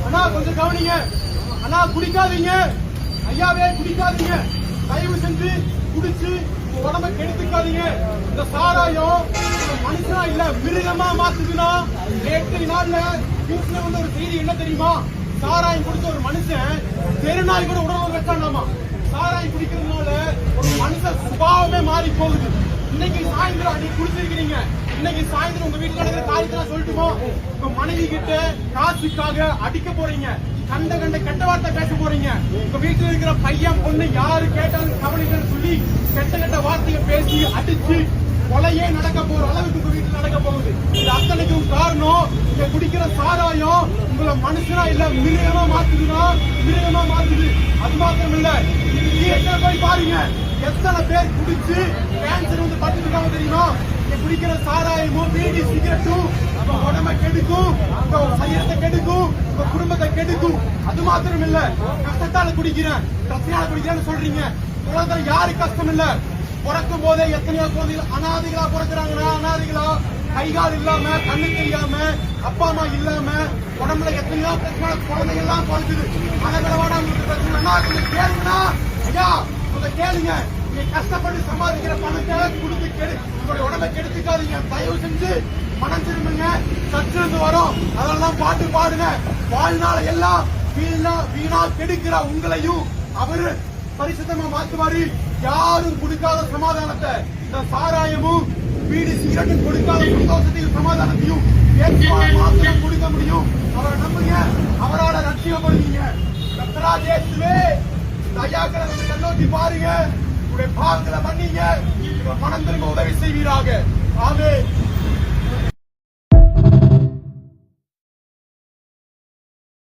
அண்ணா கொஞ்சம் கவனிங்க. அண்ணா குடிக்காதீங்க, ஐயாவே குடிக்காதீங்க. தயவு செஞ்சு குடிச்சு உடம்ப கெடுத்துக்காதீங்க. இந்த சாராயம் மனுஷனா இல்ல மிருகமா மாத்துதுன்னா நேற்று நாள்ல நியூஸ்ல வந்து ஒரு செய்தி என்ன தெரியுமா? சாராயம் குடிச்ச ஒரு மனுஷன் தெருநாய் கூட உடம்பு வச்சானாமா. சாராயம் குடிக்கிறதுனால ஒரு மனுஷ சுபாவமே மாறி போகுது. இன்னைக்கு சாயந்தரம் நீங்க குடிச்சிருக்கீங்க, இன்னைக்கு சாயந்தரம் உங்க வீட்டுல நடக்கிற காரியத்தை சொல்லட்டுமோ? உங்க மனைவி கிட்ட காசுக்காக அடிக்க போறீங்க, கண்ட கெட்ட வார்த்தை பேச போறீங்க. உங்க வீட்டுல இருக்கிற பையன் பொண்ணு யாரு கேட்டாலும் கவனிக்கன்னு சொல்லி கெட்ட வார்த்தையை பேசி அடிச்சு கொலையே நடக்க போற அளவுக்கு உங்க வீட்டுல நடக்க போகுது. இது அத்தனைக்கும் காரணம் இங்க குடிக்கிற சாராயம் உங்களை மனுஷனா இல்ல மிருகமா மாத்துதுன்னா மிருகமா மாத்துது. அது மாத்திரம் இல்ல, நீங்க போய் பாருங்க எத்தனை பேர் குடிச்சு கேன்சர் வந்து பட்டு இருக்காங்க தெரியுமா? இங்க குடிக்கிற சாராயமும் பீடி சிகரெட்டும் உங்க உடம்ப கெடுக்கும், உங்க சரீரத்தை கெடுக்கும், உங்க குடும்பத்தை கெடுக்கும். அது மாத்திரம் இல்ல, கஷ்டத்தால குடிக்கிறேன் பிரச்சனையால குடிக்கிறேன்னு சொல்றீங்க. உலகத்துல யாரு கஷ்டம் இல்ல? பிறக்கும் போதே எத்தனையோ குழந்தைகள் அனாதைகளா பிறக்கிறாங்கன்னா, அனாதைகளா கைகால் இல்லாம கண்ணு தெரியாம அப்பா அம்மா இல்லாம உடம்புல எத்தனையோ பிரச்சனை குழந்தைகள் எல்லாம் பிறக்குது. மனதளவான உங்களுக்கு பிரச்சனைனா கேளுங்கண்ணா, ஐயா கொஞ்சம் கேளுங்க. நீங்க கஷ்டப்பட்டு சம்பாதிக்கிற பணத்தை கொடுத்து உங்களுடைய உடம்பை கெடுத்துக்காதீங்க. தயவு செஞ்சு மனம் திரும்புங்க, சற்றிருந்து வரும். அதெல்லாம் பாட்டு பாடுங்க. வாழ்நாள எல்லாம் வீணா கெடுக்கிற உங்களையும் அவரு பரிசுத்தமா மாத்துவாரு. யாரும் கொடுக்காத சமாதானத்தை இந்த சாராயமும் பீடி சிகரெட்டும் கொடுக்காத சந்தோஷத்தையும் சமாதானத்தையும் மாத்திரம் கொடுக்க முடியும். அவரை நம்புங்க, அவரால் ரட்சிக்கப்படுவீங்க. கர்த்தராகியேசுவே தயாக்களை கண்ணோக்கி பாருங்க, உங்களுடைய பாவங்களை மன்னிங்க, மனம் திரும்ப உதவி செய்வீராக. ஆமென்.